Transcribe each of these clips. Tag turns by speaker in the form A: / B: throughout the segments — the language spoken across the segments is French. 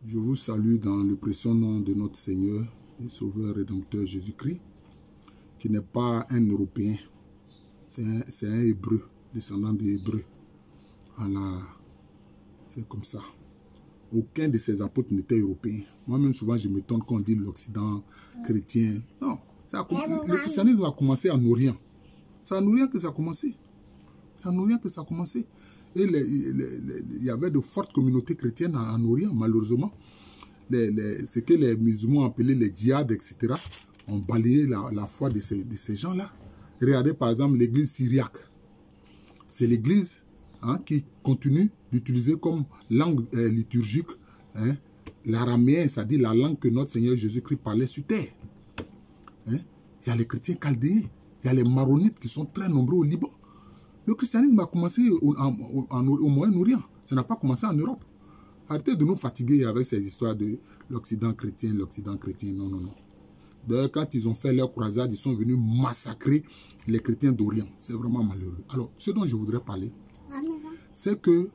A: Je vous salue dans le précieux nom de notre Seigneur et Sauveur Rédempteur Jésus-Christ, qui n'est pas un Européen, c'est un Hébreu, descendant des Hébreux. Voilà, c'est comme ça. Aucun de ces apôtres n'était européen. Moi-même, souvent, je m'étonne quand on dit l'Occident chrétien. Non, le christianisme a commencé en Orient. C'est en Orient que ça a commencé. C'est en Orient que ça a commencé. Et il y avait de fortes communautés chrétiennes en Orient, malheureusement. Ce que les musulmans appelaient les djihad, etc., ont balayé la foi de ces gens-là. Regardez par exemple l'église syriaque. C'est l'église qui continue d'utiliser comme langue liturgique l'araméen, c'est-à-dire la langue que notre Seigneur Jésus-Christ parlait sur terre. Il y a les chrétiens chaldéens, il y a les maronites qui sont très nombreux au Liban. Le christianisme a commencé au Moyen-Orient. Ça n'a pas commencé en Europe. Arrêtez de nous fatiguer avec ces histoires de l'Occident chrétien, l'Occident chrétien. Non, non, non. D'ailleurs, quand ils ont fait leur croisade, ils sont venus massacrer les chrétiens d'Orient. C'est vraiment malheureux. Alors, ce dont je voudrais parler, c'est que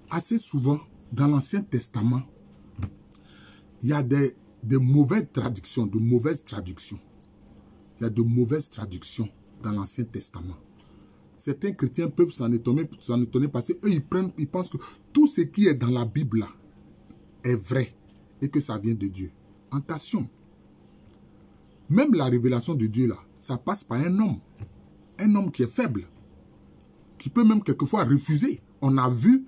A: assez souvent, dans l'Ancien Testament, il y a des mauvaises traductions, Il y a de mauvaises traductions dans l'Ancien Testament. Certains chrétiens peuvent s'en étonner parce qu'eux, ils pensent que tout ce qui est dans la Bible là, est vrai et que ça vient de Dieu. Attention. Même la révélation de Dieu là, ça passe par un homme qui est faible, qui peut même quelquefois refuser. On a vu,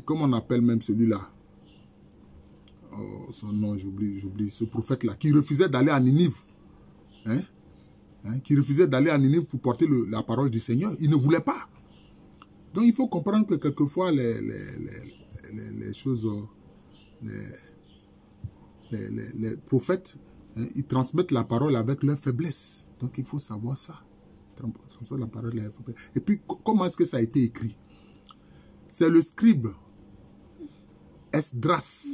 A: comment on appelle même celui-là, son nom, j'oublie, ce prophète-là, qui refusait d'aller à Ninive. Qui refusait d'aller à Ninive pour porter la parole du Seigneur. Il ne voulait pas. Donc il faut comprendre que quelquefois les choses, les prophètes, ils transmettent la parole avec leur faiblesse. Donc il faut savoir ça. Transmettre la parole avec leur faiblesse. Et puis comment est-ce que ça a été écrit? C'est le scribe Esdras.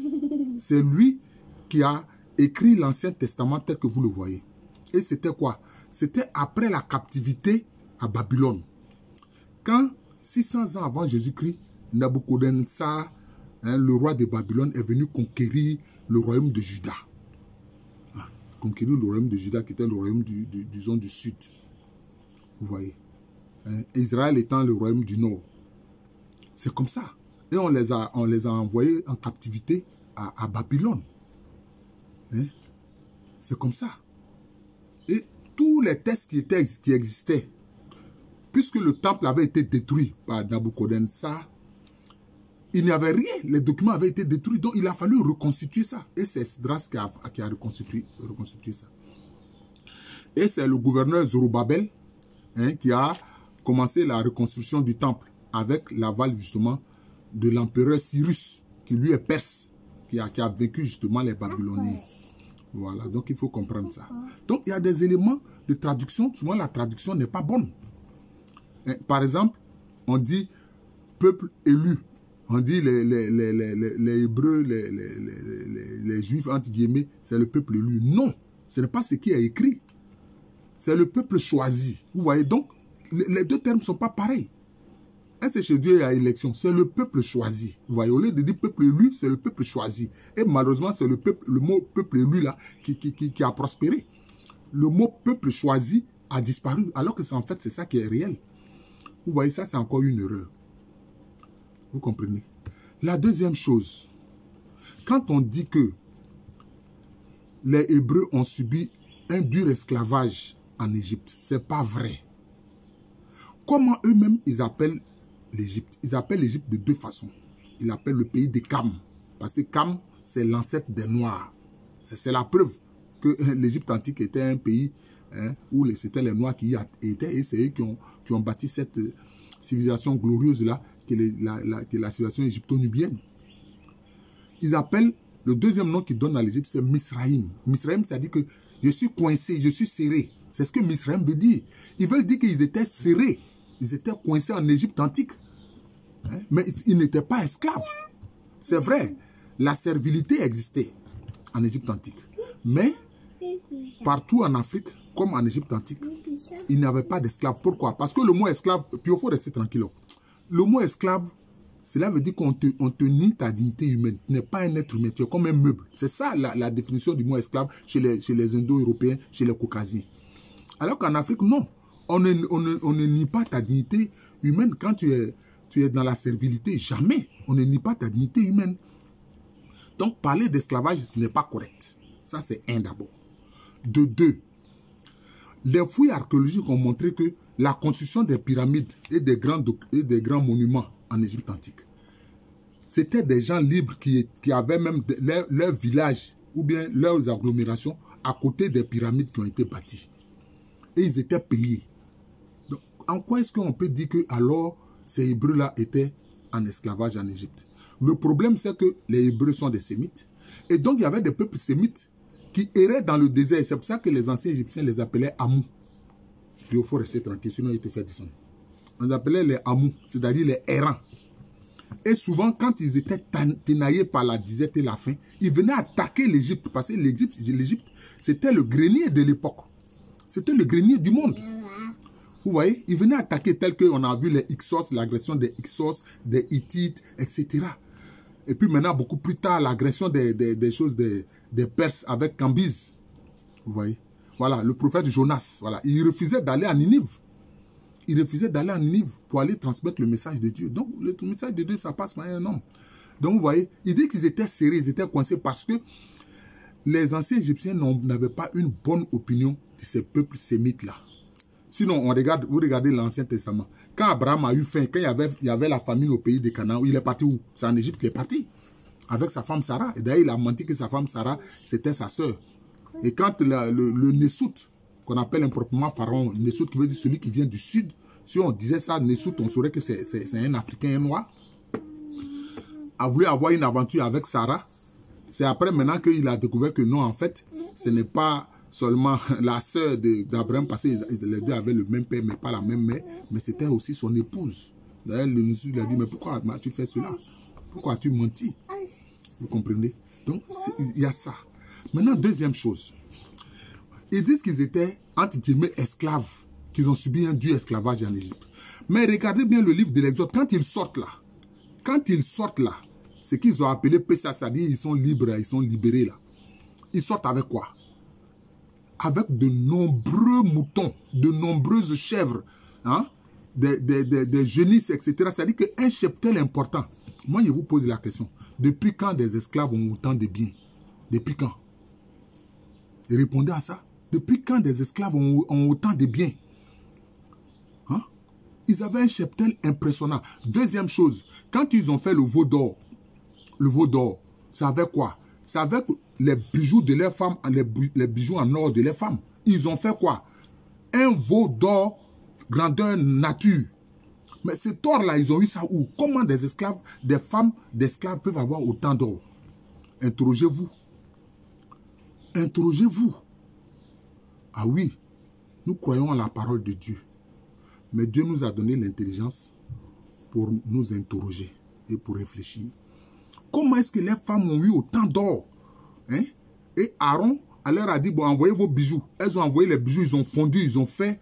A: C'est lui qui a écrit l'Ancien Testament tel que vous le voyez. Et c'était quoi? C'était après la captivité à Babylone. Quand, 600 ans avant Jésus-Christ, Nabuchodonosor, le roi de Babylone, est venu conquérir le royaume de Juda. Conquérir le royaume de Juda, qui était le royaume disons, du sud. Vous voyez. Israël étant le royaume du nord. C'est comme ça. Et on les a envoyés en captivité à Babylone. C'est comme ça. Et tous les textes qui existaient, puisque le temple avait été détruit par Nabuchodonosor, il n'y avait rien, les documents avaient été détruits, donc il a fallu reconstituer ça. Et c'est Esdras qui a reconstitué ça. Et c'est le gouverneur Zorobabel qui a commencé la reconstruction du temple avec l'aval justement de l'empereur Cyrus, qui lui est perse, qui a vaincu justement les Babyloniens. Voilà, donc il faut comprendre ça. Donc il y a des éléments de traduction, souvent la traduction n'est pas bonne. Par exemple, on dit peuple élu. On dit les Hébreux, les Juifs, entre guillemets, c'est le peuple élu. Non, ce n'est pas ce qui est écrit. C'est le peuple choisi. Vous voyez, donc, les deux termes ne sont pas pareils. Est-ce que chez Dieu il y a élection? C'est le peuple choisi. Vous voyez, au lieu de dire peuple élu, c'est le peuple choisi. Et malheureusement, c'est le mot peuple élu là qui a prospéré. Le mot peuple choisi a disparu, alors que en fait, c'est ça qui est réel. Vous voyez, ça, c'est encore une erreur. Vous comprenez? La deuxième chose, quand on dit que les Hébreux ont subi un dur esclavage en Égypte, c'est pas vrai. Comment eux-mêmes, ils appellent l'Égypte? Ils appellent l'Égypte de deux façons. Ils l'appellent le pays de Cam. Parce que Cam, c'est l'ancêtre des Noirs. C'est la preuve que l'Égypte antique était un pays où c'était les Noirs qui y étaient. Et c'est eux qui ont bâti cette civilisation glorieuse-là, qui est la civilisation égypto-nubienne. Ils appellent, le deuxième nom qu'ils donnent à l'Égypte, c'est Misraïm. Misraïm, c'est-à-dire que je suis coincé, je suis serré. C'est ce que Misraïm veut dire. Ils veulent dire qu'ils étaient serrés. Ils étaient coincés en Égypte antique. Mais ils n'étaient pas esclaves. C'est vrai, la servilité existait en Égypte antique. Mais partout en Afrique, comme en Égypte antique, il n'y avait pas d'esclaves. Pourquoi? Parce que le mot esclave, puis il faut rester tranquille. Le mot esclave cela veut dire qu'on te nie ta dignité humaine. Tu n'es pas un être humain, tu es comme un meuble. C'est ça la définition du mot esclave chez les Indo-Européens, chez les Caucasiens. Alors qu'en Afrique, non. On ne nie pas ta dignité humaine quand tu es dans la servilité. Jamais. On ne nie pas ta dignité humaine. Donc, parler d'esclavage n'est pas correct. Ça, c'est un d'abord. De deux, les fouilles archéologiques ont montré que la construction des pyramides et des grands monuments en Égypte antique, c'était des gens libres qui avaient même leur village ou bien leurs agglomérations à côté des pyramides qui ont été bâties. Et ils étaient payés. Donc, en quoi est-ce qu'on peut dire que alors ces Hébreux-là étaient en esclavage en Égypte? Le problème, c'est que les Hébreux sont des Sémites. Et donc, il y avait des peuples sémites qui erraient dans le désert. C'est pour ça que les anciens Égyptiens les appelaient Amou. Puis il faut rester tranquille, sinon ils te font descendre. On les appelait les Amou, c'est-à-dire les errants. Et souvent, quand ils étaient tenaillés par la disette et la faim, ils venaient attaquer l'Égypte. Parce que l'Égypte, c'était le grenier de l'époque. C'était le grenier du monde. Vous voyez, ils venaient attaquer tel qu'on a vu les Hyksos, l'agression des Hyksos, des Hittites, etc. Et puis maintenant, beaucoup plus tard, l'agression des choses des Perses avec Cambyse. Vous voyez. Voilà, le prophète Jonas, voilà, il refusait d'aller à Ninive. Il refusait d'aller à Ninive pour aller transmettre le message de Dieu. Donc, le message de Dieu, ça passe par un homme. Donc, vous voyez, il dit qu'ils étaient serrés, ils étaient coincés parce que les anciens Égyptiens n'avaient pas une bonne opinion de ces peuples sémites-là. Sinon, vous regardez l'Ancien Testament. Quand Abraham a eu faim, quand il y avait la famine au pays de Canaan, il est parti où? C'est en Égypte qu'il est parti. Avec sa femme Sarah. Et d'ailleurs, il a menti que sa femme Sarah, c'était sa sœur. Et quand le Nessout, qu'on appelle improprement Pharaon, Nessout qui veut dire celui qui vient du sud, si on disait ça, Nessout, on saurait que c'est un Africain, un noir, a voulu avoir une aventure avec Sarah. C'est après maintenant qu'il a découvert que non, en fait, ce n'est pas seulement la sœur d'Abraham, parce que les deux avaient le même père, mais pas la même mère, mais c'était aussi son épouse. D'ailleurs, le Nessout lui a dit, mais pourquoi as-tu fait cela? Pourquoi as-tu menti? Vous comprenez? Donc, il y a ça. Maintenant, deuxième chose. Ils disent qu'ils étaient, entre guillemets, esclaves, qu'ils ont subi un dur esclavage en Égypte. Mais regardez bien le livre de l'Exode. Quand ils sortent là, ce qu'ils ont appelé Pessah, c'est-à-dire ils sont libres, ils sont libérés là. Ils sortent avec quoi? Avec de nombreux moutons, de nombreuses chèvres, hein? des génisses, etc. C'est-à-dire qu'un cheptel important. Moi, je vous pose la question. Depuis quand des esclaves ont autant de biens? Depuis quand? Et répondez à ça. Depuis quand des esclaves ont autant de biens? Hein? Ils avaient un cheptel impressionnant. Deuxième chose, quand ils ont fait le veau d'or, c'est avec quoi? C'est avec les bijoux de leurs femmes, les bijoux en or de leurs femmes. Ils ont fait quoi? Un veau d'or grandeur nature. Mais cet or-là, ils ont eu ça où? Comment des esclaves, des femmes d'esclaves peuvent avoir autant d'or? Interrogez-vous. Interrogez-vous. Ah oui, nous croyons en la parole de Dieu. Mais Dieu nous a donné l'intelligence pour nous interroger et pour réfléchir. Comment est-ce que les femmes ont eu autant d'or? Hein? Et Aaron, leur a dit, bon, envoyez vos bijoux. Elles ont envoyé les bijoux, ils ont fondu, ils ont fait,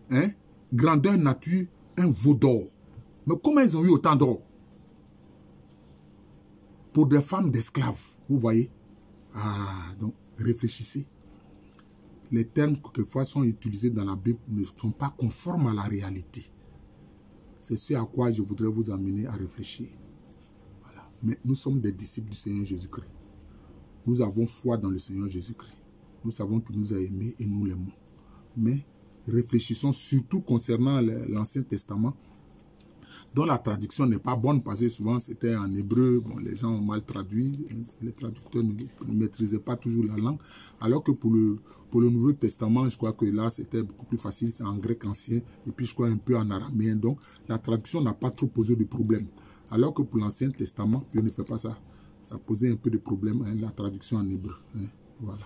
A: hein, grandeur nature, un veau d'or. Mais comment ils ont eu autant d'or? Pour des femmes d'esclaves, vous voyez? Ah, donc réfléchissez. Les termes que quelquefois sont utilisés dans la Bible ne sont pas conformes à la réalité. C'est ce à quoi je voudrais vous amener à réfléchir. Voilà. Mais nous sommes des disciples du Seigneur Jésus-Christ. Nous avons foi dans le Seigneur Jésus-Christ. Nous savons qu'il nous a aimés et nous l'aimons. Mais réfléchissons surtout concernant l'Ancien Testament, dont la traduction n'est pas bonne parce que souvent c'était en hébreu, bon, les gens ont mal traduit, les traducteurs ne maîtrisaient pas toujours la langue, alors que pour le Nouveau Testament, je crois que là c'était beaucoup plus facile, c'est en grec ancien, et puis je crois un peu en araméen, donc la traduction n'a pas trop posé de problème. Alors que pour l'Ancien Testament, Dieu ne fait pas ça, ça posait un peu de problème, hein, la traduction en hébreu, hein, voilà.